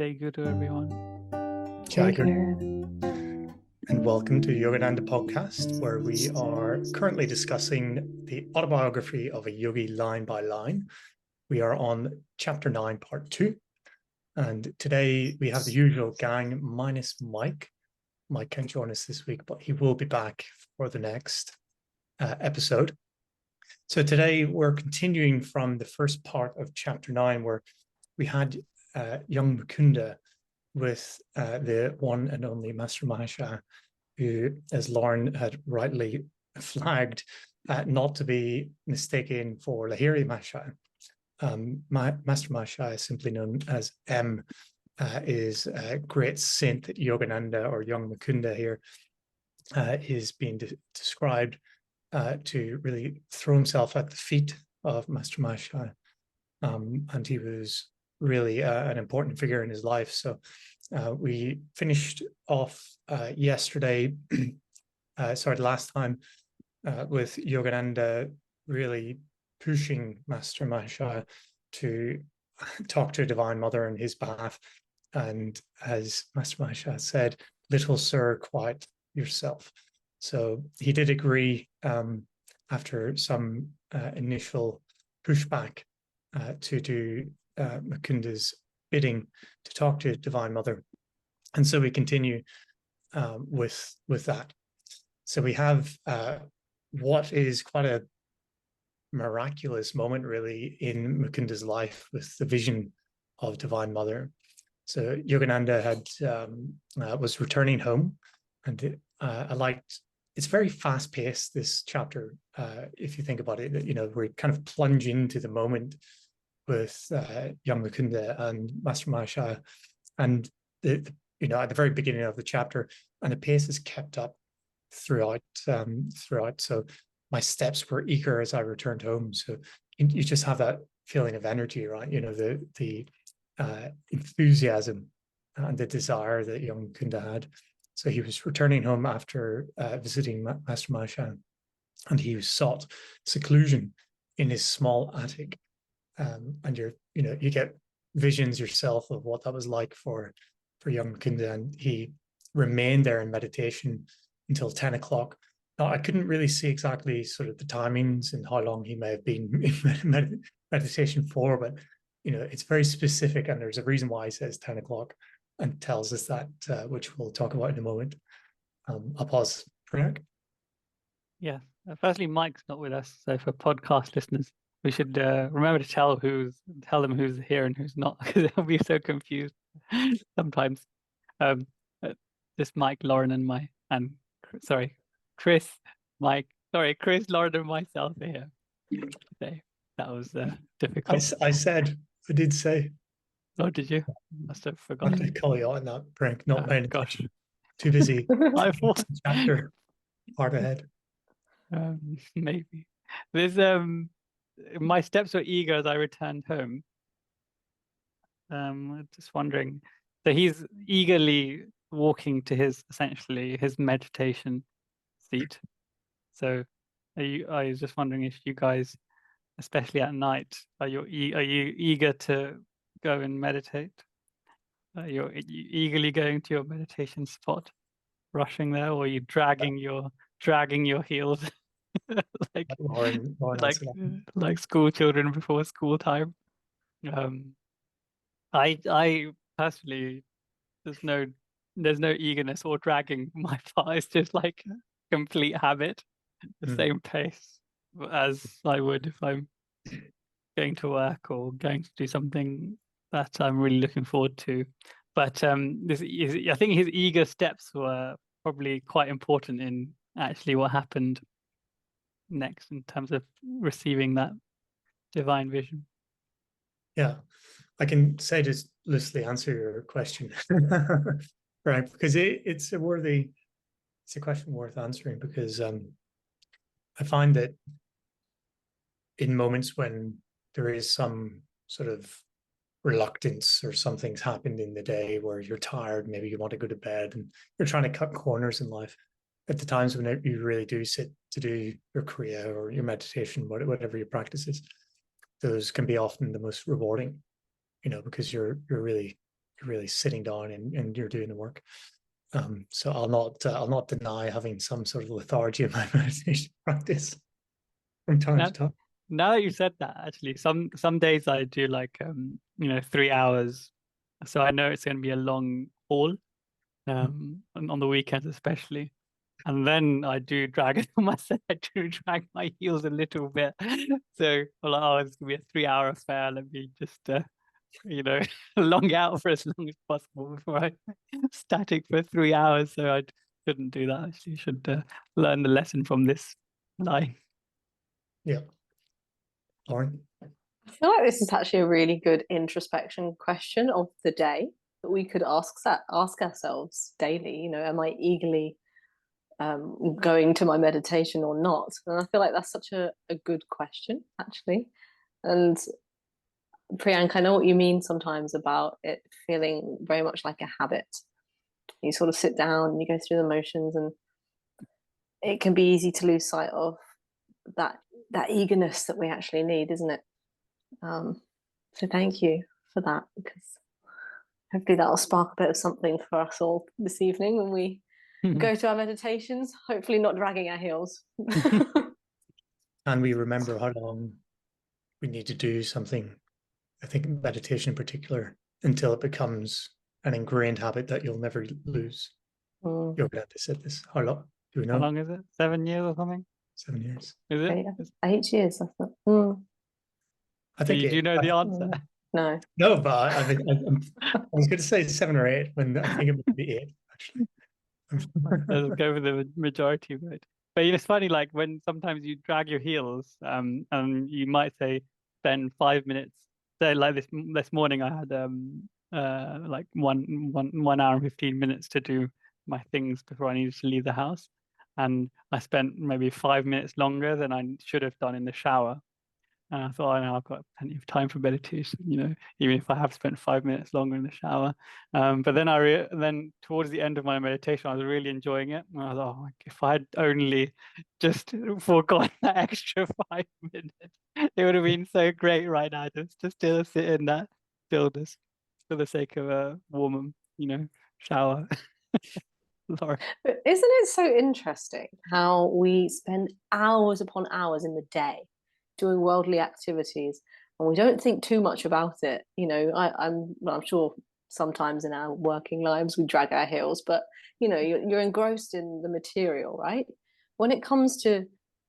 Jai Guru, everyone. Jai Guru. And welcome to Yogananda podcast, where we are currently discussing the autobiography of a yogi line by line. We are on chapter 9, part 2. And today we have the usual gang minus Mike. Mike can't join us this week, but he will be back for the next episode. So today we're continuing from the first part of chapter 9, where we had young Mukunda with the one and only Master Mahasaya, who, as Lauren had rightly flagged, not to be mistaken for Lahiri Mahasaya. Master Mahasaya, simply known as M, is a great saint that Yogananda, or young Mukunda here, is being described to really throw himself at the feet of Master Mahasaya. And he was really an important figure in his life. So we finished off yesterday, last time, with Yogananda really pushing Master Mahasaya to talk to Divine Mother on his behalf. And as Master Mahasaya said, little sir, quiet yourself. So he did agree after some initial pushback to do Mukunda's bidding to talk to Divine Mother. And so we continue with that. So we have what is quite a miraculous moment, really, in Mukunda's life with the vision of Divine Mother. So Yogananda was returning home, and I liked. It's very fast-paced, this chapter. If you think about it, we kind of plunge into the moment with young Mukunda and Master Mahasaya, and at the very beginning of the chapter, and the pace is kept up throughout. So my steps were eager as I returned home. So you just have that feeling of energy, right? The enthusiasm and the desire that young Mukunda had. So he was returning home after visiting Master Mahasaya, and he sought seclusion in his small attic. And you get visions yourself of what that was like for young Mukunda, and he remained there in meditation until 10 o'clock. Now, I couldn't really see exactly sort of the timings and how long he may have been in meditation for, but it's very specific, and there's a reason why he says 10 o'clock and tells us that, which we'll talk about in a moment. I'll pause. Frank? Yeah. Firstly, Mike's not with us, so for podcast listeners, we should remember to tell them who's here and who's not, because they'll be so confused sometimes. Just Mike, Lauren, Chris, Mike, Chris, Lauren, and myself are here. So that was difficult. I did say. Oh, did you? Must have forgotten. I call you on that, Frank. Not paying gosh. attention. Too busy. I thought chapter part ahead. Maybe there's my steps were eager as I returned home. Just wondering. So he's eagerly walking to his meditation seat. So I was just wondering if you guys, especially at night, are you eager to go and meditate? You're eagerly going to your meditation spot, rushing there, or are you dragging your heels like school children before school time? I personally, there's no eagerness or dragging my part. It's just like complete habit, the same pace as I would if I'm going to work or going to do something that I'm really looking forward to. But I think his eager steps were probably quite important in actually what happened next in terms of receiving that divine vision. Yeah, I can say, just loosely answer your question, right? Because it's a question worth answering, because I find that in moments when there is some sort of reluctance or something's happened in the day where you're tired, maybe you want to go to bed and you're trying to cut corners in life, at the times when you really do sit to do your kriya or your meditation, whatever your practice is, those can be often the most rewarding, because you're really sitting down and you're doing the work. So I'll not deny having some sort of lethargy in my meditation practice from time to Now, time. now that you said that, actually, some days I do like 3 hours, so I know it's going to be a long haul, on the weekends especially. And then I do drag it on myself. I do drag my heels a little bit. So, well, oh, it's gonna be a 3 hour affair. Let me just, long out for as long as possible before I static for 3 hours. So I shouldn't do that. Actually, should learn the lesson from this lie. Yeah, Lauren. I feel like this is actually a really good introspection question of the day that we could ask ourselves daily. You know, am I eagerly going to my meditation or not? And I feel like that's such a good question, actually. And Priyank, I know what you mean sometimes about it feeling very much like a habit. You sort of sit down and you go through the motions, and it can be easy to lose sight of that eagerness that we actually need, isn't it? So thank you for that, because hopefully that'll spark a bit of something for us all this evening when we go to our meditations, hopefully not dragging our heels. And we remember how long we need to do something, I think meditation in particular, until it becomes an ingrained habit that you'll never lose. You're glad to said this. How long? Do we know? How long is it? 7 years or something? 7 years. Is it? Okay, 8 years, I thought. I think Do you know the answer? No. No, but I was going to say 7 or 8 when I think it would be 8, actually. Let's go with the majority vote. But it's funny, like when sometimes you drag your heels, and you might say spend 5 minutes. So like this morning, I had like one hour and 15 minutes to do my things before I needed to leave the house, and I spent maybe 5 minutes longer than I should have done in the shower. And I thought, oh, no, I've got plenty of time for meditation, even if I have spent 5 minutes longer in the shower. But then then towards the end of my meditation, I was really enjoying it. And I was like, oh, if I had only just forgone that extra 5 minutes, it would have been so great right now to still sit in that stillness for the sake of a warm, shower. Laura. But isn't it so interesting how we spend hours upon hours in the day doing worldly activities, and we don't think too much about it? I'm sure sometimes in our working lives we drag our heels, but you're engrossed in the material, right? When it comes to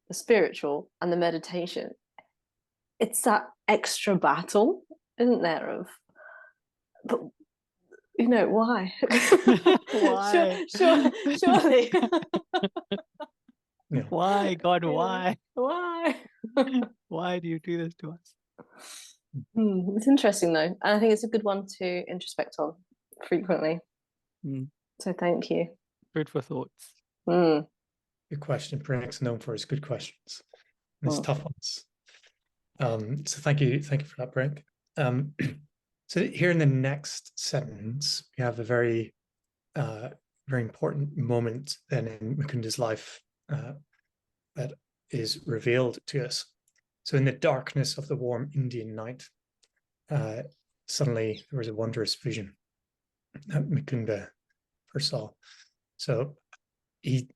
the spiritual and the meditation, it's that extra battle, isn't there? But why? Why? Surely. Yeah. Why, God, why? Why? Why do you do this to us? It's interesting, though. And I think it's a good one to introspect on frequently. So thank you. Food for thoughts. Good question. Prank's known for his good questions. And his tough ones. So thank you for that, Prank. So here in the next sentence, we have a very important moment then in Mukunda's life that is revealed to us. So in the darkness of the warm Indian night, suddenly there was a wondrous vision that Mukunda foresaw. So he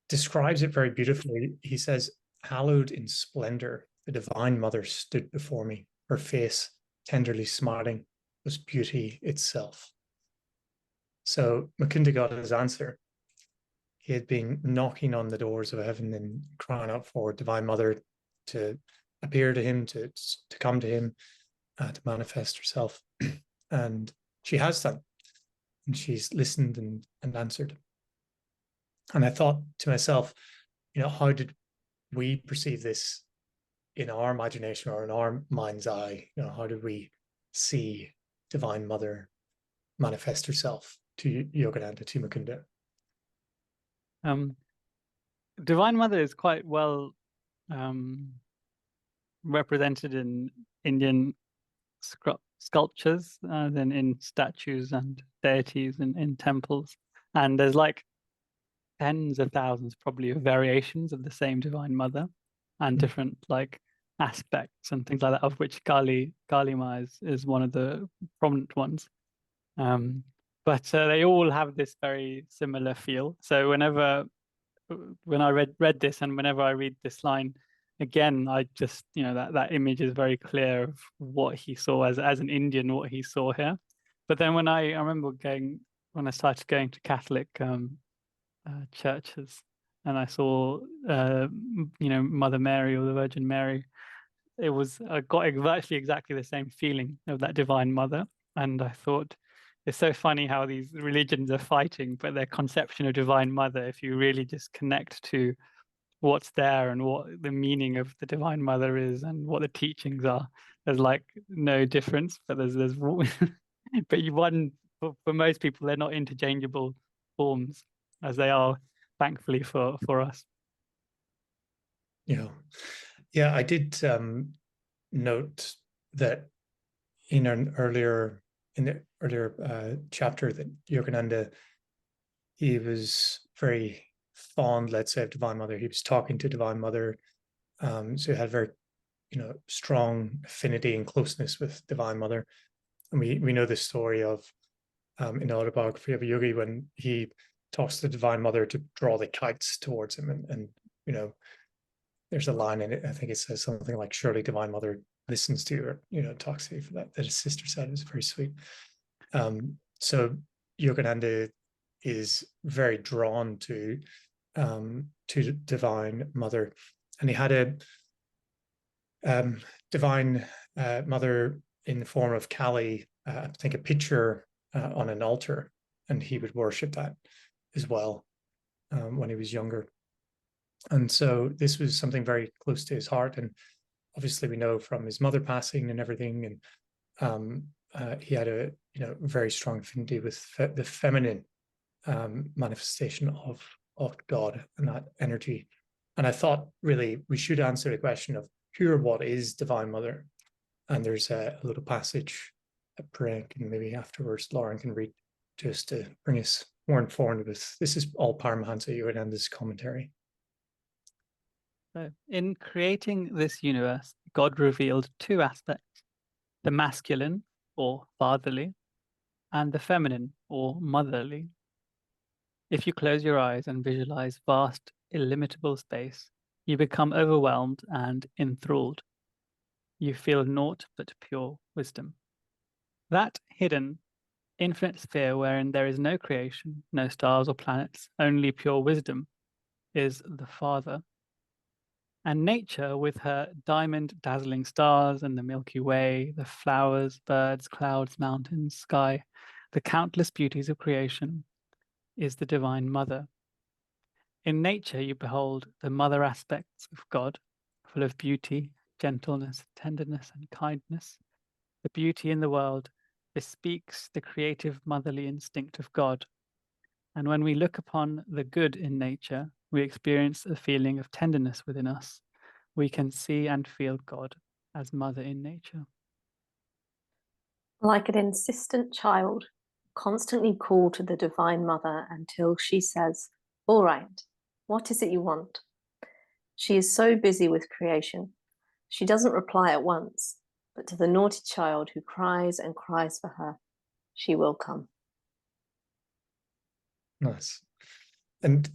describes it very beautifully. He says, hallowed in splendor, the Divine Mother stood before me, her face tenderly smiling was beauty itself. So Mukunda got his answer. He had been knocking on the doors of heaven and crying out for Divine Mother to appear to him, to come to him, to manifest herself. And she has done. And she's listened and answered. And I thought to myself, how did we perceive this in our imagination or in our mind's eye? How did we see Divine Mother manifest herself to Yogananda, to Mukunda? Divine Mother is quite well represented in Indian sculptures, than in statues and deities in temples. And there's like tens of thousands probably of variations of the same Divine Mother and different like aspects and things like that, of which Kali Ma is one of the prominent ones. But they all have this very similar feel. So when I read this, and whenever I read this line again, I just, that image is very clear of what he saw as an Indian, what he saw here. But then when I remember when I started going to Catholic churches, and I saw Mother Mary or the Virgin Mary, I got virtually exactly the same feeling of that Divine Mother. And I thought, it's so funny how these religions are fighting, but their conception of Divine Mother, if you really just connect to what's there and what the meaning of the Divine Mother is and what the teachings are, there's like no difference. But there's but for most people, they're not interchangeable forms, as they are, thankfully, for us. Yeah, I did note that in the earlier chapter that Yogananda, he was very fond, let's say, of Divine Mother. He was talking to Divine Mother, so he had very strong affinity and closeness with Divine Mother. And we know the story of in the Autobiography of a Yogi, when he talks to the Divine Mother to draw the kites towards him, and there's a line in it, I think it says something like, surely Divine Mother listens to you, or talks to you, for that his sister said. It was very sweet. So Yogananda is very drawn to Divine Mother, and he had a Divine Mother in the form of Kali, I think a picture on an altar, and he would worship that as well when he was younger. And so this was something very close to his heart. And obviously we know from his mother passing and everything, and he had a very strong affinity with the feminine manifestation of God and that energy. And I thought, really, we should answer the question of who or what is Divine Mother. And there's a little passage that Priyank, and maybe afterwards Lauren can read, just to bring us more informed with. This is all Paramahansa Yogananda's commentary. So, in creating this universe, God revealed two aspects: the masculine, or fatherly, and the feminine, or motherly. If you close your eyes and visualize vast, illimitable space, you become overwhelmed and enthralled. You feel naught but pure wisdom. That hidden, infinite sphere wherein there is no creation, no stars or planets, only pure wisdom, is the Father. And nature, with her diamond dazzling stars and the Milky Way, the flowers, birds, clouds, mountains, sky, the countless beauties of creation, is the Divine Mother. In nature, you behold the mother aspects of God, full of beauty, gentleness, tenderness, and kindness. The beauty in the world bespeaks the creative motherly instinct of God. And when we look upon the good in nature, we experience a feeling of tenderness within us. We can see and feel God as mother in nature. Like an insistent child, constantly call to the Divine Mother until she says, "All right, what is it you want?" She is so busy with creation. She doesn't reply at once, but to the naughty child who cries and cries for her, she will come. Nice. And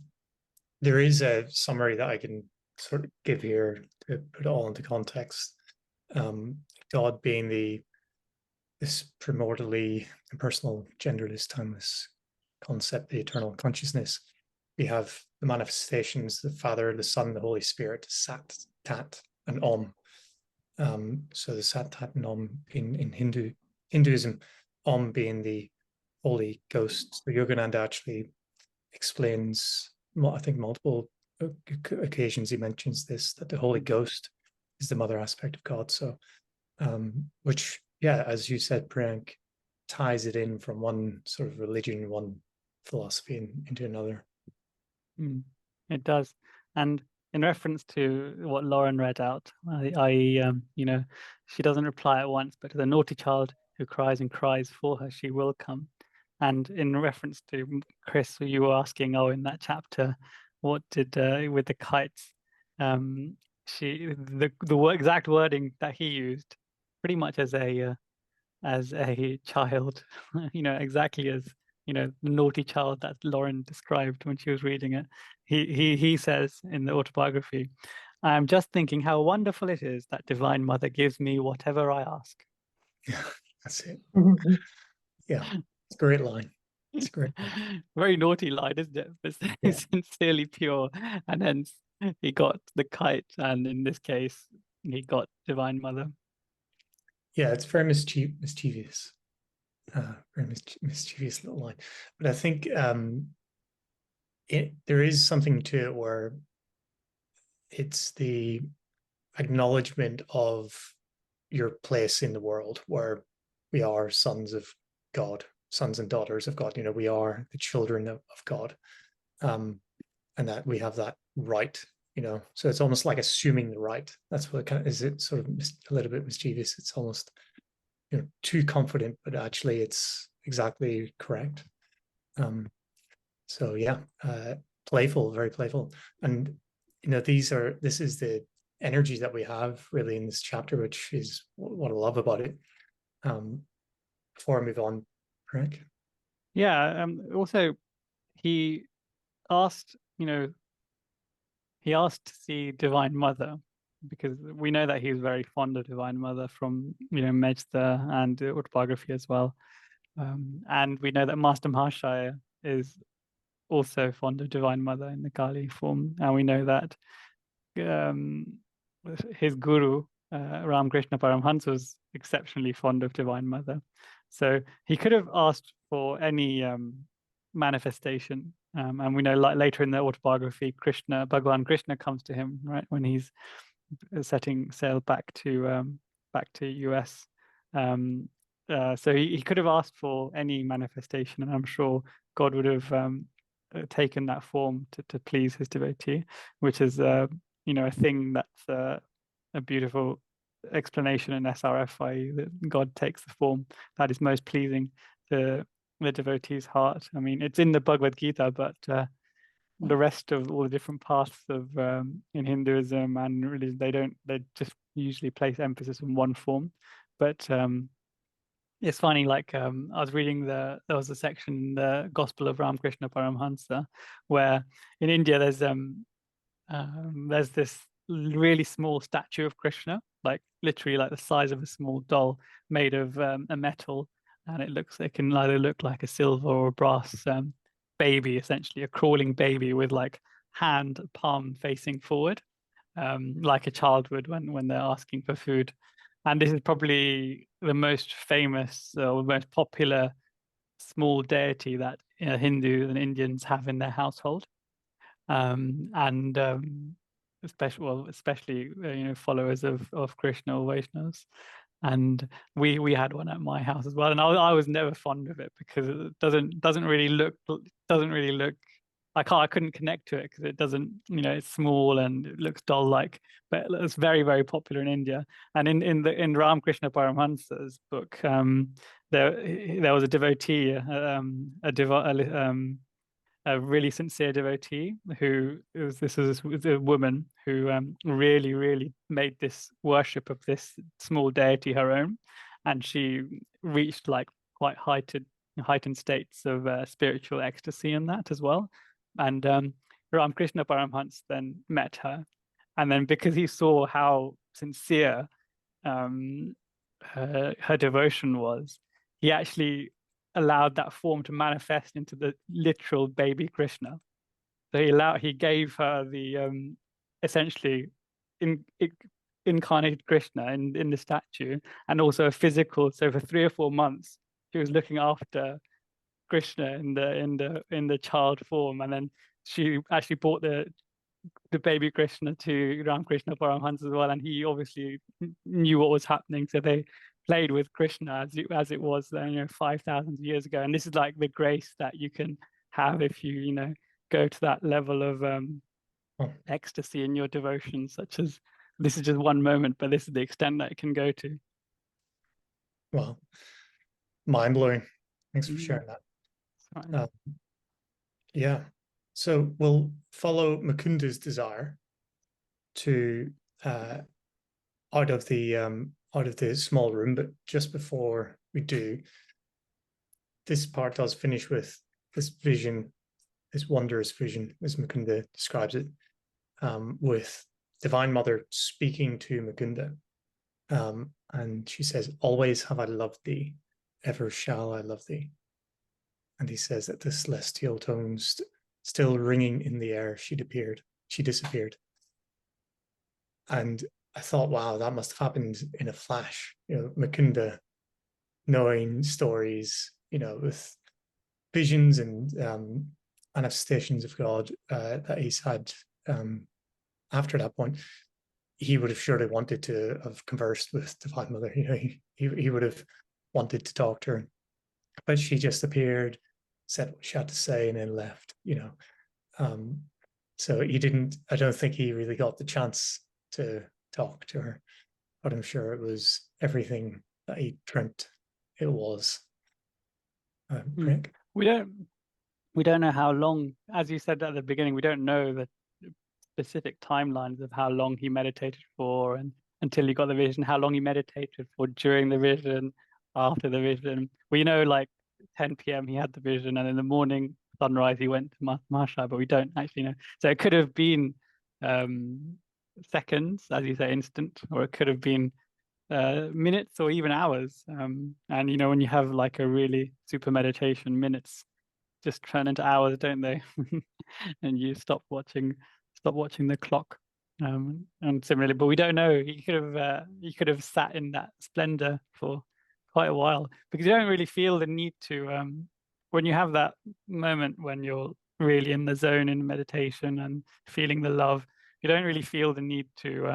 there is a summary that I can sort of give here to put it all into context. God being this primordially impersonal, genderless, timeless concept, the eternal consciousness. We have the manifestations, the Father, the Son, the Holy Spirit, Sat, Tat, and Om. So the Sat, Tat, and Om in Hinduism, Om being the Holy Ghost. So Yogananda actually explains, I think multiple occasions he mentions this, that the Holy Ghost is the mother aspect of God. So which, yeah, as you said, Priyank, ties it in from one sort of religion, one philosophy into another. It does. And in reference to what Lauren read out, she doesn't reply at once, but to the naughty child who cries and cries for her, she will come. And in reference to Chris, you were asking, in that chapter, what did with the kites? The exact wording that he used, pretty much as a as a child, exactly as the naughty child that Lauren described when she was reading it. He says in the autobiography, "I am just thinking how wonderful it is that Divine Mother gives me whatever I ask." Yeah, that's it. Yeah, it's a great line. It's a great line. Very naughty line, isn't it? But Yeah. sincerely pure. And hence he got the kite, and in this case, he got Divine Mother. Yeah, it's very mischievous. Very mischievous little line. But I think there is something to it where it's the acknowledgement of your place in the world, where we are sons of God, sons and daughters of God. We are the children of God, and that we have that right. So it's almost like assuming the right. That's what it kind of is. It sort of a little bit mischievous. It's almost too confident, but actually it's exactly correct. So yeah, playful, very playful. And this is the energy that we have really in this chapter, which is what I love about it. Before I move on, Frank. Yeah. Also, he asked, he asked to see Divine Mother, because we know that he was very fond of Divine Mother from Mejda and the autobiography as well. And we know that Master Maharshaya is also fond of Divine Mother in the Kali form, and we know that his guru Ramakrishna Paramhans was exceptionally fond of Divine Mother. So he could have asked for any manifestation, and we know, like later in the autobiography, Bhagavan Krishna comes to him right when he's setting sail back to US. So he could have asked for any manifestation, and I'm sure God would have taken that form to please his devotee, which is a thing that's a beautiful explanation in SRF, i.e. that God takes the form that is most pleasing to the devotee's heart. I mean, it's in the Bhagavad Gita, but the rest of all the different paths of in Hinduism and religion, they just usually place emphasis on one form. But it's funny, like I was reading there was a section in the Gospel of Ramakrishna Paramhansa where in India there's this really small statue of Krishna, like literally like the size of a small doll, made of a metal, and it can either look like a silver or a brass baby, essentially a crawling baby with like palm facing forward, like a child would when they're asking for food. And this is probably the most famous or most popular small deity that Hindus and Indians have in their household. And especially followers of Krishna or Vaishnavas. And we had one at my house as well, and I was never fond of it because it doesn't really look I couldn't connect to it because it doesn't, it's small and it looks doll-like, but it's very, very popular in India. And in Ramakrishna Paramhansa's book, there was a devotee, a really sincere devotee this was a woman who really, really made this worship of this small deity her own, and she reached like quite heightened states of spiritual ecstasy in that as well. And Ramakrishna Paramhans then met her, and then because he saw how sincere her devotion was, he actually allowed that form to manifest into the literal baby Krishna. So he gave her the essentially incarnated Krishna in the statue, and also a physical. So for 3 or 4 months, she was looking after Krishna in the child form, and then she actually brought the baby Krishna to Ramakrishna Paramhans as well, and he obviously knew what was happening. So they played with Krishna as it was 5,000 years ago. And this is like the grace that you can have if you go to that level of ecstasy in your devotion, such as this is just one moment, but this is the extent that it can go to. Wow, mind-blowing. Thanks for sharing that. Yeah, so we'll follow Mukunda's desire to out of the small room, but just before we do. This part does finish with this vision, this wondrous vision, as Mukunda describes it, with Divine Mother speaking to Mukunda. And she says, "Always have I loved thee, ever shall I love thee." And he says that the celestial tones still ringing in the air, she disappeared. And I thought, wow, that must have happened in a flash. Mukunda knowing stories, with visions and manifestations of God that he's had after that point. He would have surely wanted to have conversed with Divine Mother. He would have wanted to talk to her, but she just appeared, said what she had to say, and then left. So he didn't. I don't think he really got the chance to talk to her, but I'm sure it was everything that he dreamt it was. Frank? We don't know how long, as you said at the beginning, we don't know the specific timelines of how long he meditated for, and until he got the vision, how long he meditated for during the vision, after the vision. We know like 10 p.m. he had the vision, and in the morning sunrise he went to Masha, but we don't actually know. So it could have been seconds, as you say, instant, or it could have been minutes or even hours. And when you have like a really super meditation, minutes just turn into hours, don't they? And you stop watching the clock. And similarly, but we don't know. He could have sat in that splendor for quite a while, because you don't really feel the need to when you have that moment when you're really in the zone in meditation and feeling the love, you don't really feel the need to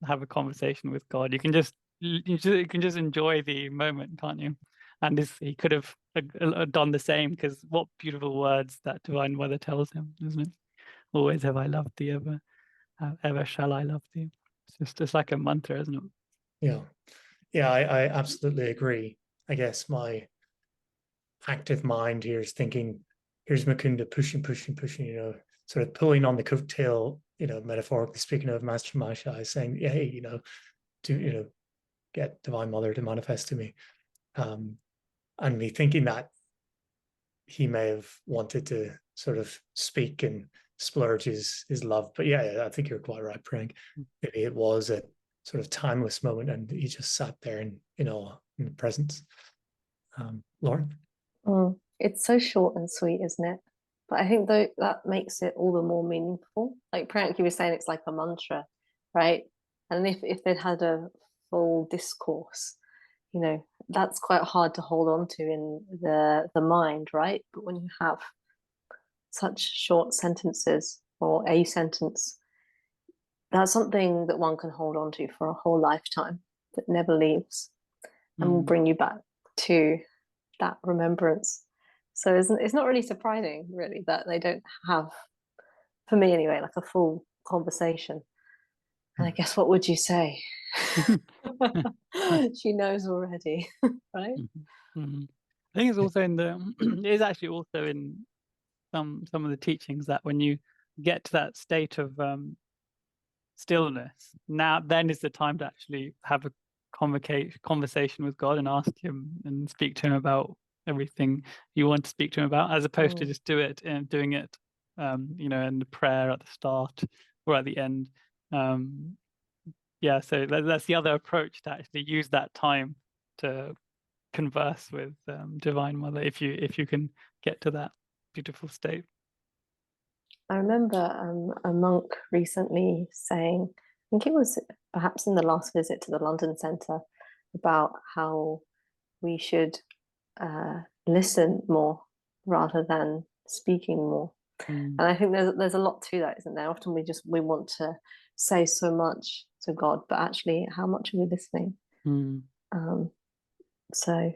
have a conversation with God. You can just enjoy the moment, can't you? And he could have done the same, because what beautiful words that Divine Mother tells him, isn't it? Always have I loved thee, ever shall I love thee. It's just like a mantra, isn't it? Yeah, I absolutely agree. I guess my active mind here is thinking, here's Mukunda pushing, sort of pulling on the coattail, metaphorically speaking, of Master Masha, saying, yeah, hey, to get Divine Mother to manifest to me. And me thinking that he may have wanted to sort of speak and splurge his love. But yeah, I think you're quite right, Frank. Maybe it was a sort of timeless moment, and he just sat there in the presence. Lauren? It's so short and sweet, isn't it? But I think that makes it all the more meaningful. Like Priyank, you were saying, it's like a mantra, right? And if they'd had a full discourse, that's quite hard to hold on to in the mind, right? But when you have such short sentences or a sentence, that's something that one can hold on to for a whole lifetime, that never leaves, and will bring you back to that remembrance. So it's not really surprising, really, that they don't have, for me anyway, like a full conversation. And I guess, what would you say? She knows already, right? I think it's also it is actually also in some of the teachings that when you get to that state of stillness, then is the time to actually have a conversation with God and ask him and speak to him about everything you want to speak to him about, as opposed to just doing it in the prayer at the start or at the end. So that's the other approach, to actually use that time to converse with Divine Mother, if you can get to that beautiful state. I remember a monk recently saying, I think it was perhaps in the last visit to the London Centre, about how we should listen more rather than speaking more. And I think there's a lot to that, isn't there? Often we want to say so much to God, but actually, how much are we listening? So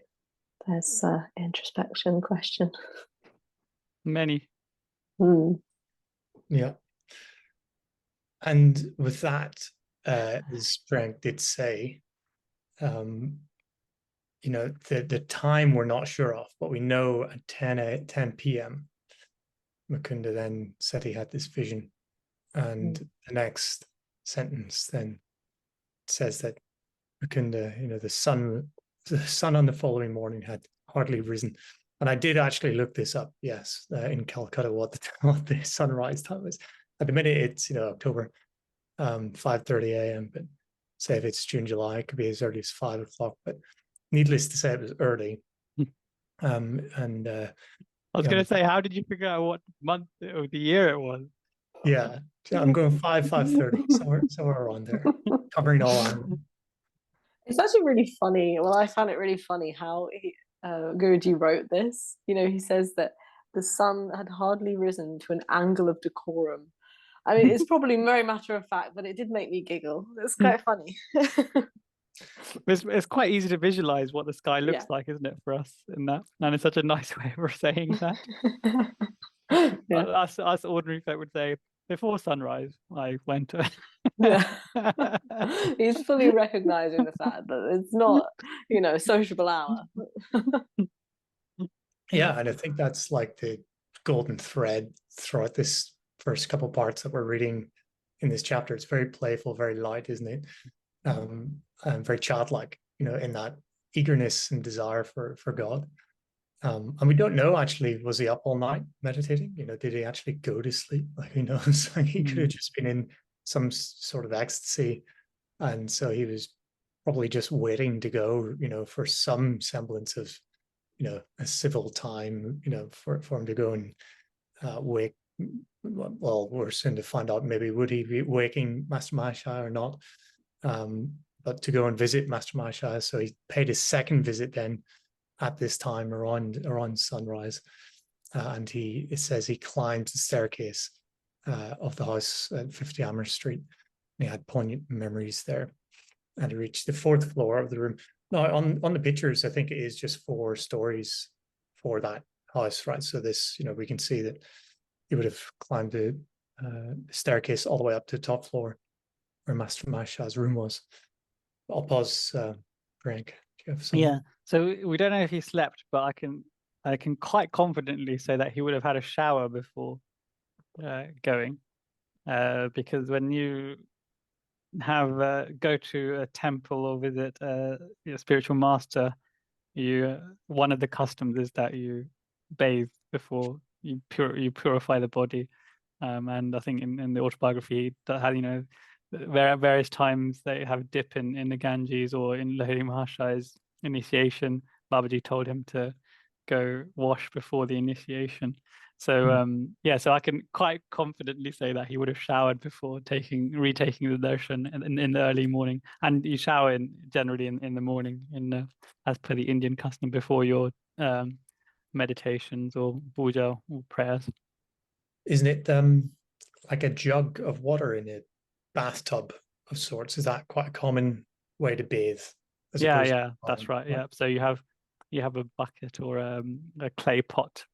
there's an introspection question. Many. Yeah. And with that, as Frank did say, the time we're not sure of, but we know at 10 p.m. Mukunda then said he had this vision, and the next sentence then says that Mukunda, the the sun on the following morning had hardly risen. And I did actually look this up, yes, in Calcutta, what the sunrise time is. At the minute, it's, October, 5:30 a.m., but say if it's June, July, it could be as early as 5 o'clock. But needless to say, it was early. And I was going to say, how did you figure out what month of the year it was? yeah, I'm going 5:30, somewhere around there, covering all Ireland. It's actually really funny. Well, I found it really funny how Guruji wrote this. He says that the sun had hardly risen to an angle of decorum. I mean, it's probably very matter of fact, but it did make me giggle. It's quite funny. It's quite easy to visualize what the sky looks Yeah. like, isn't it, for us in that? And it's such a nice way of saying that. Yeah. Us ordinary folk would say, before sunrise, I went to. Yeah. He's fully recognizing the fact that it's not, sociable hour. Yeah, and I think that's like the golden thread throughout this first couple parts that we're reading in this chapter. It's very playful, very light, isn't it? And very childlike, in that eagerness and desire for God. And we don't know, actually, was he up all night meditating? Did he actually go to sleep? Like, who knows? Like, he could have just been in some sort of ecstasy, and so he was probably just waiting to go, for some semblance of, a civil time, for him to go and wake. Well, we're soon to find out, maybe would he be waking Master Mahashaya or not, but to go and visit Master Mahashaya. So he paid his second visit then at this time around sunrise, and it says he climbed the staircase of the house at 50 Amherst Street, and he had poignant memories there, and he reached the 4th floor of the room. Now, on the pictures, I think it is just 4 stories for that house, right? So this, we can see that he would have climbed the staircase all the way up to the top floor where Master Mahashaya's room was. I'll pause, Frank. Do you have something? Yeah. So we don't know if he slept, but I can quite confidently say that he would have had a shower before going, because when you go to a temple or visit your spiritual master, one of the customs is that you bathe before you purify the body, and I think in the autobiography that had various times they have a dip in the Ganges, or in Lahiri Mahashaya's initiation, Babaji told him to go wash before the initiation. So so I can quite confidently say that he would have showered before retaking the darshan in the early morning. And you shower generally in the morning, as per the Indian custom, before your meditations or puja or prayers. Isn't it like a jug of water in a bathtub of sorts? Is that quite a common way to bathe? Yeah, that's right. Yeah, so you have a bucket or a clay pot.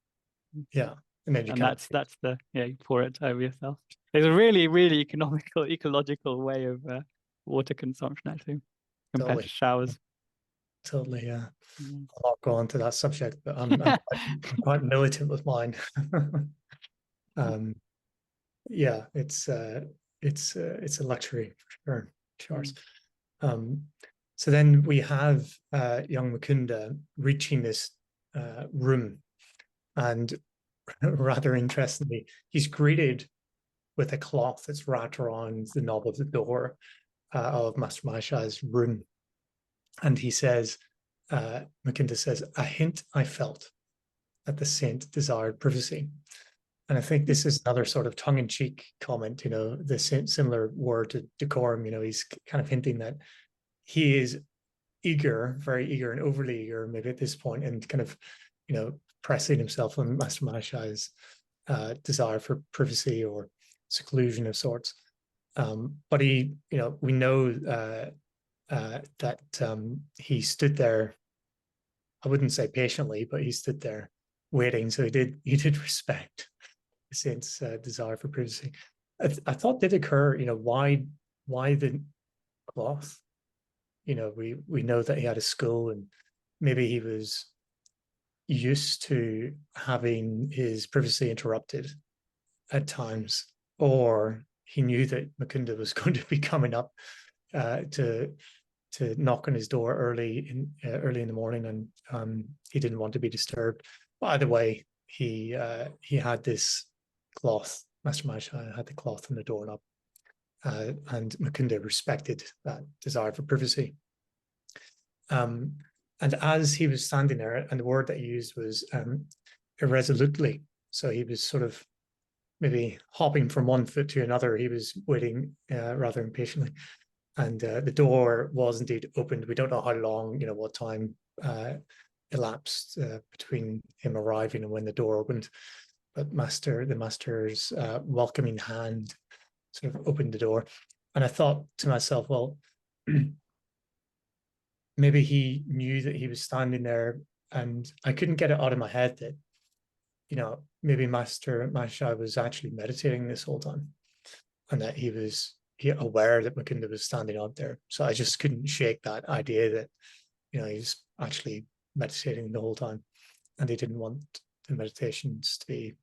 Yeah, and then you pour it over yourself. There's a really, really ecological way of water consumption, actually, compared to showers. Totally, yeah. I'll not go on to that subject, but I'm quite militant with mine. Yeah, it's a luxury for sure, Charles. So then we have young Mukunda reaching this room, and rather interestingly, he's greeted with a cloth that's wrapped around the knob of the door of Master Mahashaya's room. And he says, Mukunda says, "A hint I felt that the saint desired privacy." And I think this is another sort of tongue-in-cheek comment, the similar word to decorum. He's kind of hinting that he is eager, very eager and overly eager, maybe at this point, and kind of, pressing himself on Master Mahashaya's desire for privacy or seclusion of sorts. But we know that he stood there, I wouldn't say patiently, but he stood there waiting. So he did respect the saint's desire for privacy. I thought did occur, why the cloth? We know that he had a school, and maybe he was used to having his privacy interrupted at times, or he knew that Mukunda was going to be coming up to to knock on his door early in the morning, and he didn't want to be disturbed. By the way, he had this cloth. Master Mahashaya had the cloth on the doorknob, and Mukunda respected that desire for privacy. And as he was standing there, and the word that he used was irresolutely, so he was sort of maybe hopping from one foot to another. He was waiting rather impatiently, and the door was indeed opened. We don't know how long, what time elapsed between him arriving and when the door opened, but the master's welcoming hand sort of opened the door. And I thought to myself, well, maybe he knew that he was standing there, and I couldn't get it out of my head that, maybe Master Mahashaya was actually meditating this whole time, and that he was aware that Mukunda was standing out there. So I just couldn't shake that idea that, he's actually meditating the whole time, and he didn't want the meditations to be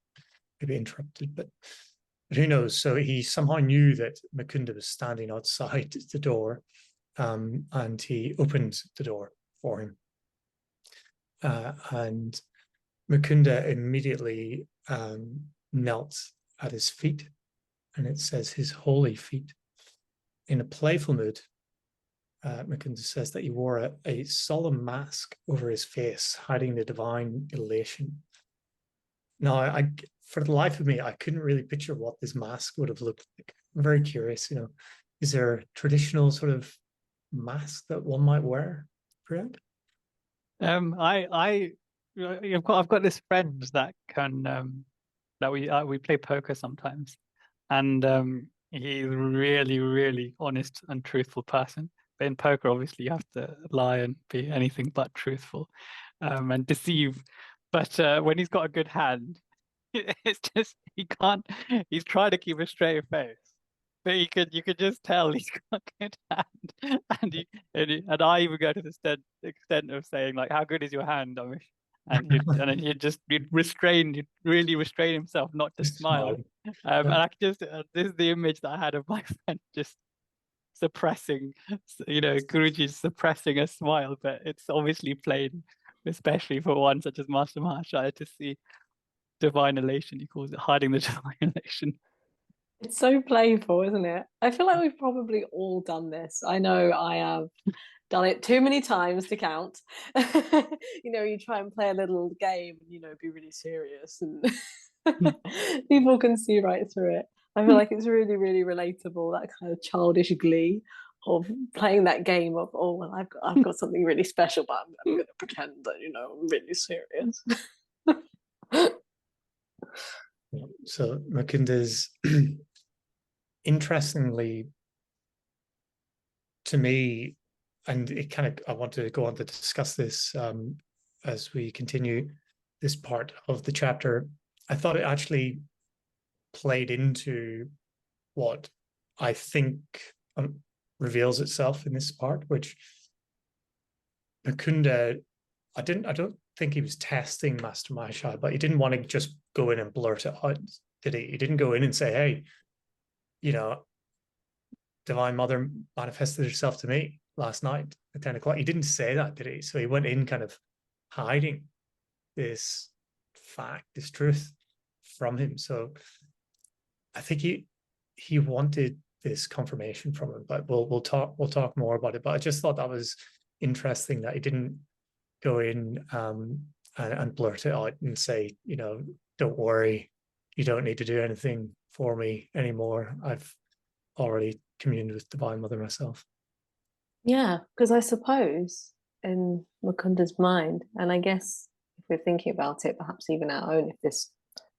maybe interrupted. But who knows? So he somehow knew that Mukunda was standing outside the door, and he opened the door for him. And Mukunda immediately knelt at his feet, and it says his holy feet. In a playful mood, Mukunda says that he wore a solemn mask over his face, hiding the divine elation. Now, for the life of me, I couldn't really picture what this mask would have looked like. I'm very curious, is there a traditional sort of mask that one might wear, Brian? I've got this friend that can that we play poker sometimes, and he's really, really honest and truthful person. But in poker, obviously, you have to lie and be anything but truthful, and deceive. But when he's got a good hand, it's just he can't. He's trying to keep a straight face, but you could just tell he's got a good hand, and I even go to the extent of saying, like, "How good is your hand, Amish?" And he'd really restrain himself not to smile. And I just this is the image that I had of my friend just suppressing, Guruji suppressing a smile, but it's obviously plain, especially for one such as Master Mahashaya, to see divine elation. He calls it hiding the divine elation. It's so playful, isn't it? I feel like we've probably all done this. I know I have done it too many times to count. You try and play a little game and, be really serious, and people can see right through it. I feel like it's really, really relatable, that kind of childish glee of playing that game of, oh, well, I've got something really special, but I'm going to pretend that, I'm really serious. So Mukunda's interestingly, to me, and I want to go on to discuss this as we continue this part of the chapter. I thought it actually played into what I think reveals itself in this part, which Mukunda, I don't think he was testing Master Mahashaya, but he didn't want to just go in and blurt it out, did he? He didn't go in and say, hey, Divine Mother manifested herself to me last night at 10 o'clock. He didn't say that, did he? So he went in kind of hiding this fact, this truth from him. So I think he wanted this confirmation from him, but we'll talk more about it. But I just thought that was interesting that he didn't go in and blurt it out and say, don't worry, you don't need to do anything for me anymore. I've already communed with Divine Mother myself. Yeah, because I suppose in Mukunda's mind, and I guess if we're thinking about it, perhaps even our own, if this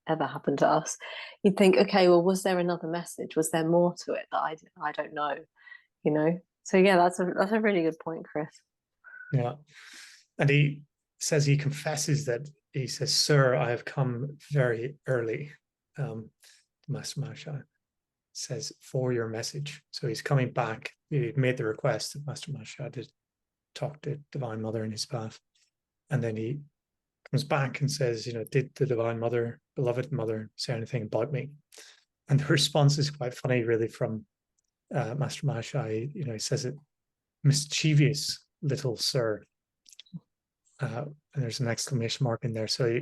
ever happened to us, you'd think, okay, well, was there another message? Was there more to it that I don't know? So yeah, that's a really good point, Chris. Yeah, and he says he confesses that he says, "Sir, I have come very early." Master Mahashaya says, "For your message." So he's coming back. He made the request of Master Mahashaya to talk to Divine Mother in his path, and then he comes back and says, "Did the Divine Mother, beloved Mother, say anything about me?" And the response is quite funny, really, from Master Mahashaya. He says it mischievous little sir. And there's an exclamation mark in there. So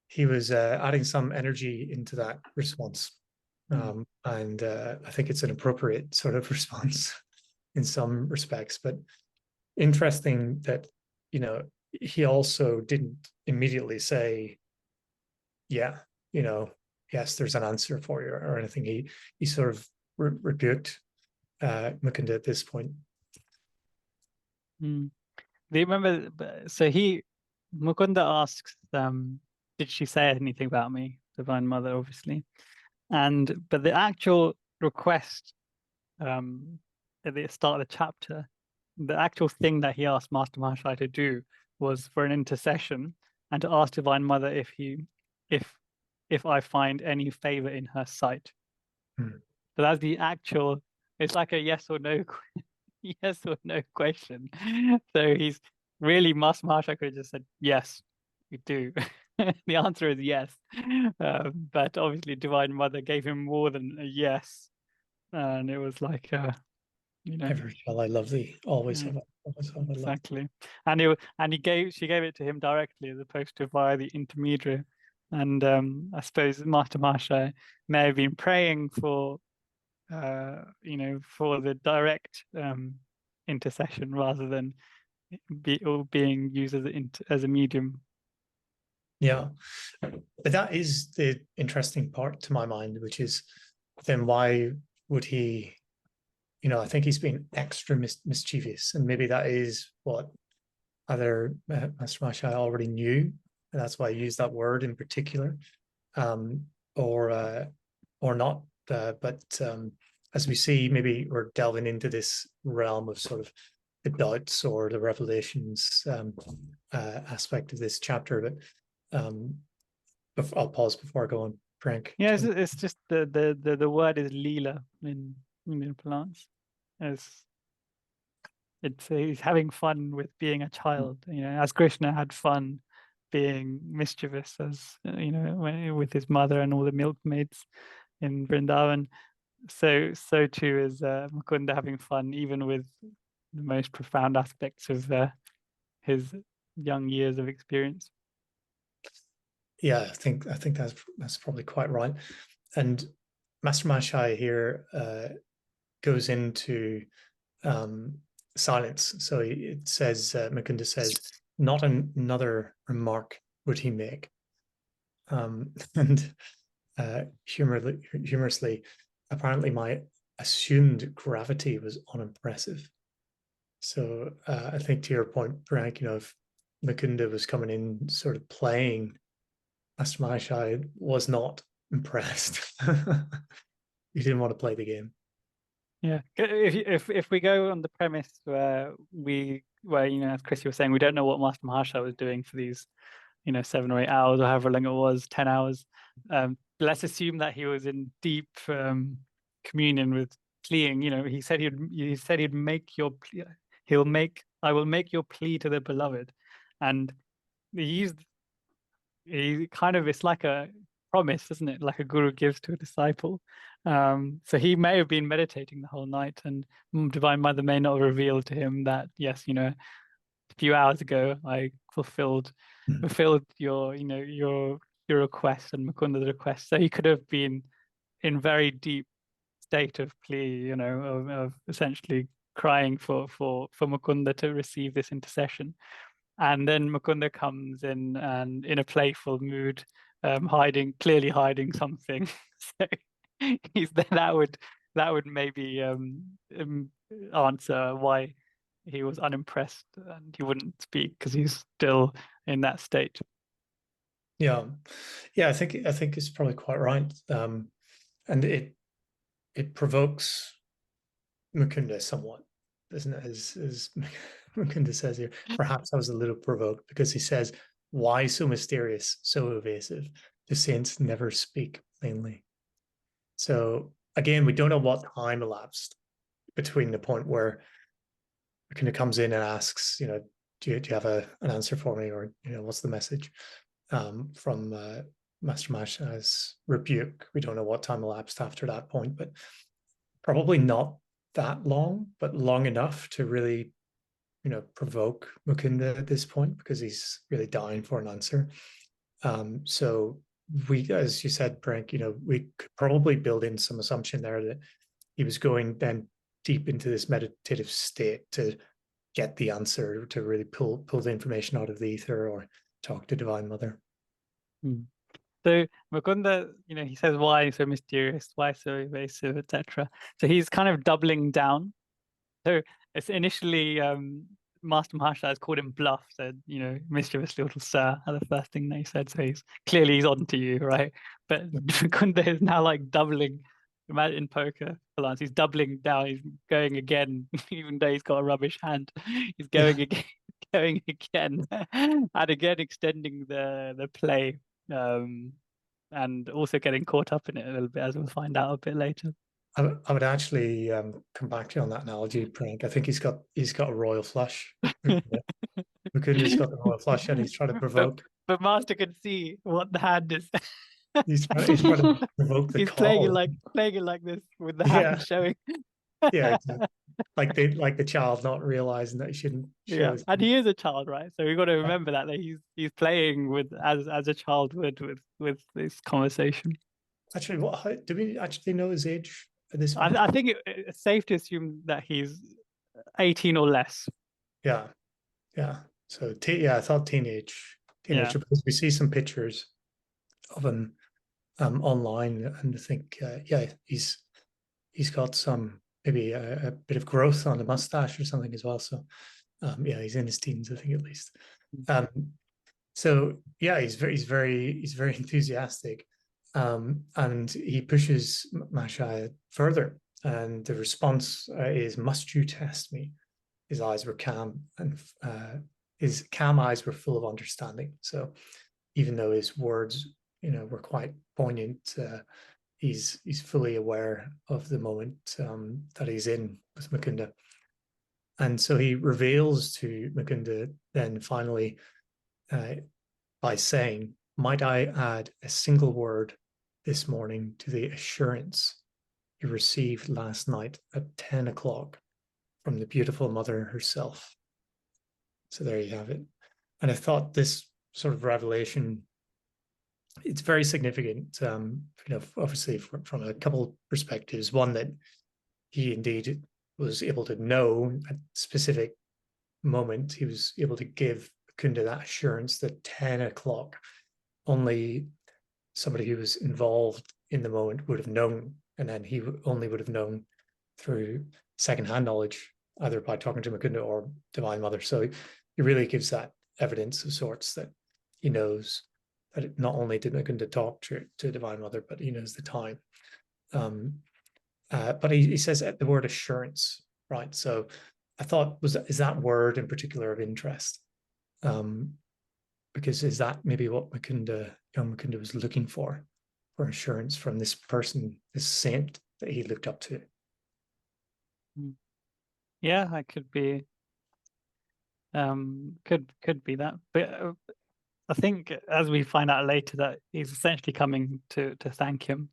he was adding some energy into that response. And I think it's an appropriate sort of response in some respects. But interesting that, you know, he also didn't immediately say, yeah, you know, yes, there's an answer for you or anything. He sort of rebuked Mukunda at this point. Do you remember? So Mukunda asks, did she say anything about me? Divine Mother, obviously. But the actual request at the start of the chapter, the actual thing that he asked Master Mahashaya to do was for an intercession and to ask Divine Mother if I find any favor in her sight. So that's the actual. It's like a yes or no, yes or no question. So he's really Master Mahashaya could have just said yes, you do. The answer is yes, but obviously Divine Mother gave him more than a yes, and it was like, you know, ever shall I love thee, always have I, always have I loved. Exactly, and she gave it to him directly as opposed to via the intermediary, and I suppose Master Mahashaya may have been praying for, you know, for the direct intercession rather than being used as a medium. Yeah, but that is the interesting part to my mind, which is then why would he, you know, I think he's been extra mischievous, and maybe that is what either Master Mahashaya already knew, and that's why I used that word in particular, or not. But as we see, maybe we're delving into this realm of sort of the doubts or the revelations aspect of this chapter. But I'll pause before I go on, Frank. Yeah, it's just the word is lila in plants. It's he's having fun with being a child, you know, as Krishna had fun being mischievous, as you know, with his mother and all the milkmaids in Vrindavan. So too is Mukunda having fun, even with the most profound aspects of his young years of experience. Yeah, I think that's probably quite right. And Master Mahashaya here goes into silence. So it says, Mukunda says, not another remark would he make. And humorously, apparently my assumed gravity was unimpressive. So I think to your point, Frank, you know, if Mukunda was coming in sort of playing, Master Mahashaya was not impressed. He didn't want to play the game. Yeah, if we go on the premise where you know, as Chris was saying, we don't know what Master Mahashaya was doing for these, you know, 7 or 8 hours or however long it was, 10 hours. Let's assume that he was in deep communion with pleading. You know, he said he'd make your plea. I will make your plea to the beloved, and he kind of, it's like a promise, isn't it? Like a guru gives to a disciple. So he may have been meditating the whole night, and Divine Mother may not have revealed to him that, yes, you know, a few hours ago I fulfilled your, you know, your request and Mukunda's request. So he could have been in very deep state of plea, you know, of essentially crying for Mukunda to receive this intercession. And then Mukunda comes in and in a playful mood, clearly hiding something. So that would maybe answer why he was unimpressed and he wouldn't speak, because he's still in that state. Yeah, I think it's probably quite right, and it provokes Mukunda somewhat, doesn't it? As Mukunda says here, perhaps I was a little provoked because he says, "Why so mysterious, so evasive? The saints never speak plainly." So again, we don't know what time elapsed between the point where Mukunda comes in and asks, you know, do you have an answer for me, or, you know, what's the message from Master Mahashaya's rebuke? We don't know what time elapsed after that point, but probably not that long, but long enough to really, provoke Mukunda at this point, because he's really dying for an answer. So we, as you said, Frank, we could probably build in some assumption there that he was going then deep into this meditative state to get the answer, to really pull the information out of the ether or talk to Divine Mother. So Mukunda, he says, why so mysterious, why so evasive, etc. So he's kind of doubling down. So it's initially Master Maharshal has called him bluff, said, mischievous little sir, the first thing they said. So he's on to you, right? But Mukunda is now like doubling. Imagine in poker, he's doubling down. He's going again, even though he's got a rubbish hand. He's going again, going again, and again extending the play, and also getting caught up in it a little bit, as we'll find out a bit later. I would actually come back to you on that analogy, Frank. I think he's got a royal flush. Mukunda's got the royal flush, and he's trying to provoke. But Master can see what the hand is. He's trying to provoke the he's call. playing it like this with the hand showing. Yeah, exactly. Like the child not realizing that he shouldn't show. Yeah, and he is a child, right? So we've got to remember that he's playing with as a child would with this conversation. Actually, do we actually know his age at this point? I think it's safe to assume that he's 18 or less. Yeah. So I thought teenager, because we see some pictures of him online, and I think he's got some, maybe a bit of growth on the mustache or something as well. So he's in his teens, I think, at least. So yeah, he's very enthusiastic, and he pushes Mashai further, and the response is, "Must you test me?" His eyes were calm, and his calm eyes were full of understanding. So even though his words, were quite poignant, he's fully aware of the moment that he's in with Mukunda. And so he reveals to Mukunda then finally by saying, "Might I add a single word this morning to the assurance you received last night at 10 o'clock from the beautiful mother herself." So there you have it. And I thought this sort of revelation, it's very significant, obviously from a couple perspectives. One, that he indeed was able to know at a specific moment, he was able to give Mukunda that assurance that 10 o'clock, only somebody who was involved in the moment would have known, and then he only would have known through secondhand knowledge, either by talking to Mukunda or Divine Mother. So he really gives that evidence of sorts that he knows that not only did Mukunda talk to Divine Mother, but he knows the time. But he says the word assurance, right? So I thought, is that word in particular of interest? Because is that maybe what young Mukunda was looking for assurance from this person, this saint that he looked up to? Yeah, that could be. Could be that, but I think, as we find out later, that he's essentially coming to thank him.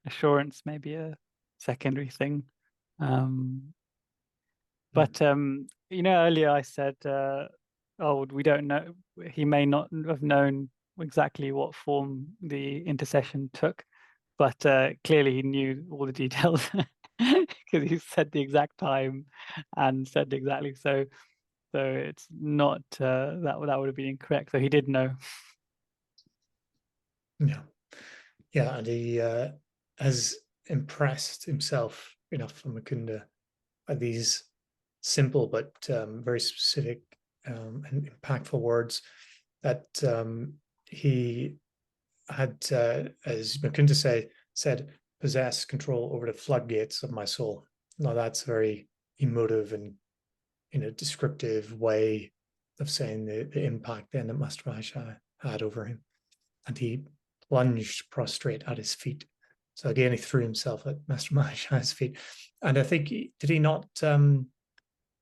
Assurance may be a secondary thing. But earlier I said, we don't know. He may not have known exactly what form the intercession took, but clearly he knew all the details because he said the exact time and said exactly so. So it's not that would have been incorrect. So he did know. Yeah, and he has impressed himself enough from Mukunda by these simple but very specific and impactful words that he had, as Mukunda said, possess control over the floodgates of my soul. Now that's very emotive and descriptive way of saying the impact then that Master Maharshal had over him. And he plunged prostrate at his feet. So again, he threw himself at Master Maharshal's feet. And I think, did he not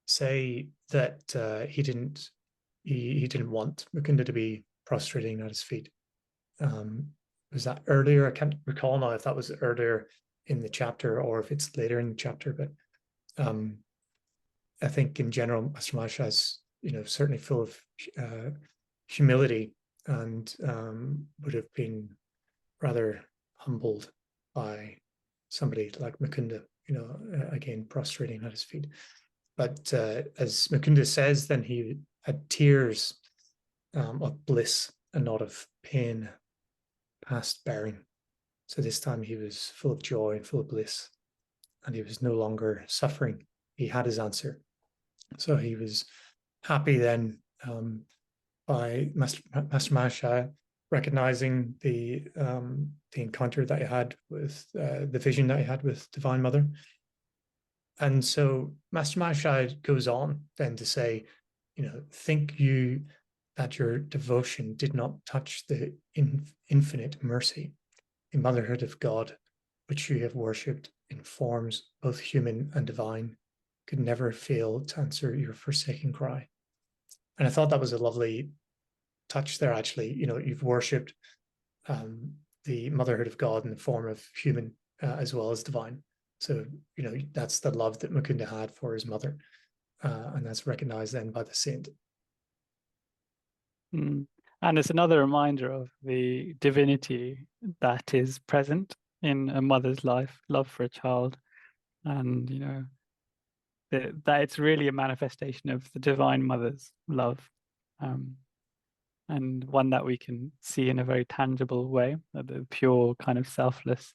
say that he didn't want Mukunda to be prostrating at his feet? Was that earlier? I can't recall now if that was earlier in the chapter, or if it's later in the chapter. But I think in general, Master Mahasaya is, certainly full of humility, and would have been rather humbled by somebody like Mukunda, again, prostrating at his feet. But as Mukunda says, then he had tears of bliss and not of pain past bearing. So this time he was full of joy and full of bliss, and he was no longer suffering. He had his answer. So he was happy then by Master Mahasaya recognizing the encounter that he had with the vision that he had with Divine Mother. And so Master Mahasaya goes on then to say, think you that your devotion did not touch the infinite mercy, the motherhood of God, which you have worshipped in forms both human and divine, could never fail to answer your forsaken cry. And I thought that was a lovely touch there, actually. You've worshipped the motherhood of God in the form of human as well as divine. So, that's the love that Mukunda had for his mother. And that's recognized then by the saint. And it's another reminder of the divinity that is present in a mother's life, love for a child. And, that it's really a manifestation of the Divine Mother's love. And one that we can see in a very tangible way, the pure kind of selfless,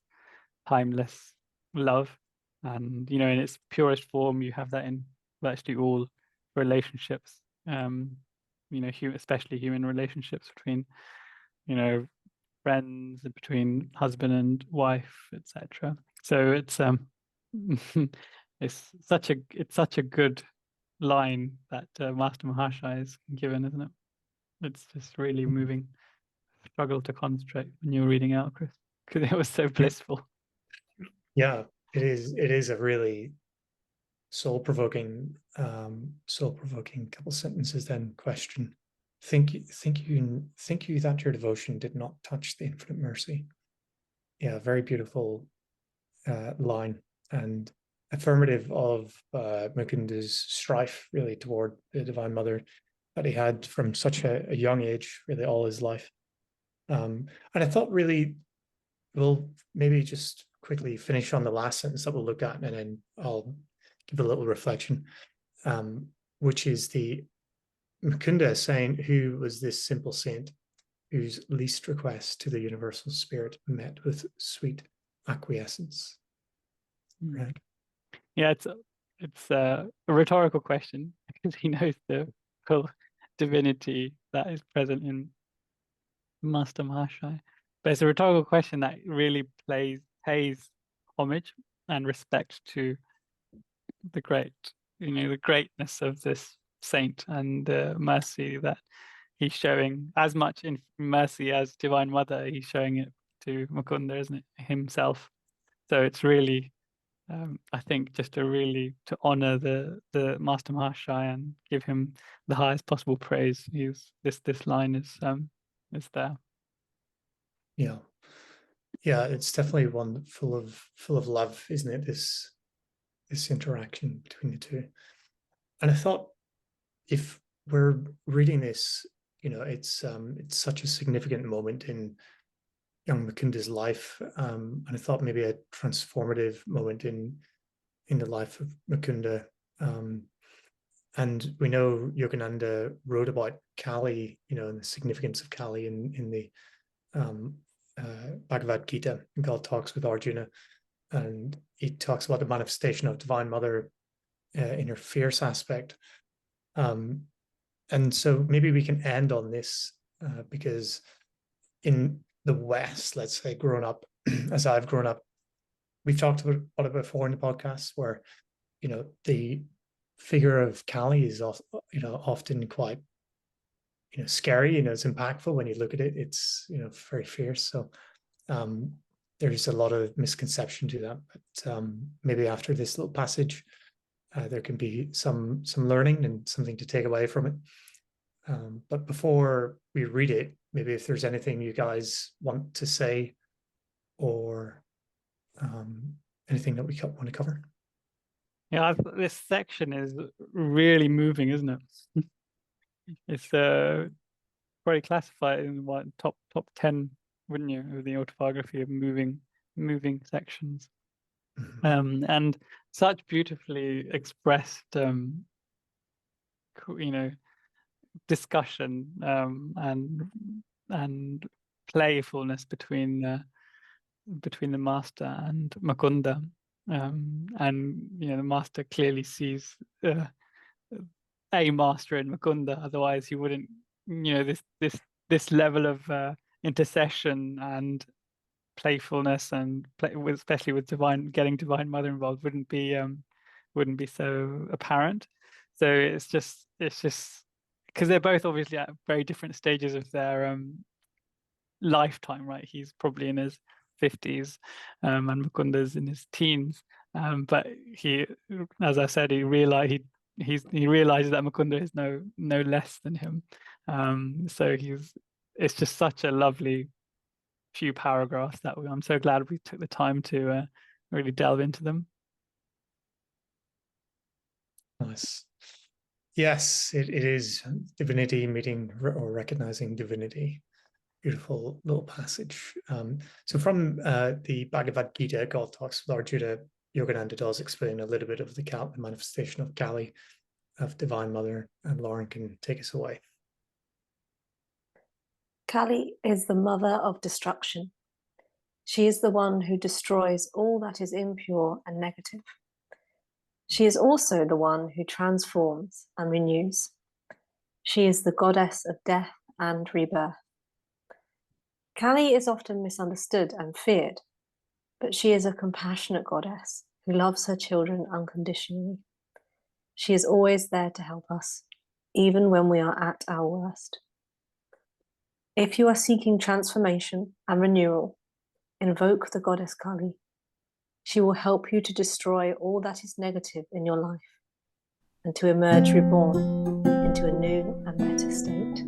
timeless love. And, in its purest form, you have that in virtually all relationships, especially human relationships between, friends, between husband and wife, etc. So it's it's such a good line that Master Mahasaya has given, isn't it? It's just really moving. Struggle to concentrate when you're reading out, Chris, because it was so blissful. Yeah, it is. It is a really soul-provoking couple sentences. Then question: think you that your devotion did not touch the infinite mercy. Yeah, very beautiful line, and affirmative of Mukunda's strife really toward the Divine Mother that he had from such a young age, really all his life. And I thought really, we'll maybe just quickly finish on the last sentence that we'll look at, and then I'll give a little reflection, which is the Mukunda saying, who was this simple saint whose least request to the universal spirit met with sweet acquiescence. Right. Yeah, it's a rhetorical question because he knows the full divinity that is present in Master Mahasaya. But it's a rhetorical question that really pays homage and respect to the greatness of this saint and the mercy that he's showing. As much in mercy as Divine Mother, he's showing it to Mukunda, isn't it, himself? So it's really, I think, just to honor the Master Mahasaya and give him the highest possible praise. This line is there. Yeah, it's definitely one full of love, isn't it? This interaction between the two. And I thought, if we're reading this, it's such a significant moment in young Mukunda's life, and I thought maybe a transformative moment in the life of Mukunda. And we know Yogananda wrote about Kali, and the significance of Kali in the Bhagavad Gita. God talks with Arjuna, and he talks about the manifestation of Divine Mother in her fierce aspect. And so maybe we can end on this, because in the West, let's say, growing up, as I've grown up, we've talked about it before in the podcast, where the figure of Kali is often quite scary. It's impactful when you look at it. It's very fierce. So there's a lot of misconception to that. But maybe after this little passage, there can be some learning and something to take away from it. But before we read it, maybe if there's anything you guys want to say or anything that we want to cover? Yeah, this section is really moving, isn't it? It's probably classified in what top 10, wouldn't you, of the autobiography of moving sections. And such beautifully expressed discussion and playfulness between the master and Mukunda. And the master clearly sees a master in Mukunda, otherwise he wouldn't, this level of intercession and playfulness and especially with getting Divine Mother involved wouldn't be so apparent. So it's just because they're both obviously at very different stages of their lifetime, right? He's probably in his 50s, and Mukunda's in his teens. But he, as I said, he realizes that Mukunda is no less than him. So it's just such a lovely few paragraphs that I'm so glad we took the time to really delve into them. Nice. Yes, it is divinity meeting or recognizing divinity. Beautiful little passage. So from the Bhagavad Gita, God talks, Lord Judah, Yogananda does explain a little bit of the manifestation of Kali, of Divine Mother, and Lauren can take us away. Kali is the mother of destruction. She is the one who destroys all that is impure and negative. She is also the one who transforms and renews. She is the goddess of death and rebirth. Kali is often misunderstood and feared, but she is a compassionate goddess who loves her children unconditionally. She is always there to help us, even when we are at our worst. If you are seeking transformation and renewal, invoke the goddess Kali. She will help you to destroy all that is negative in your life and to emerge reborn into a new and better state.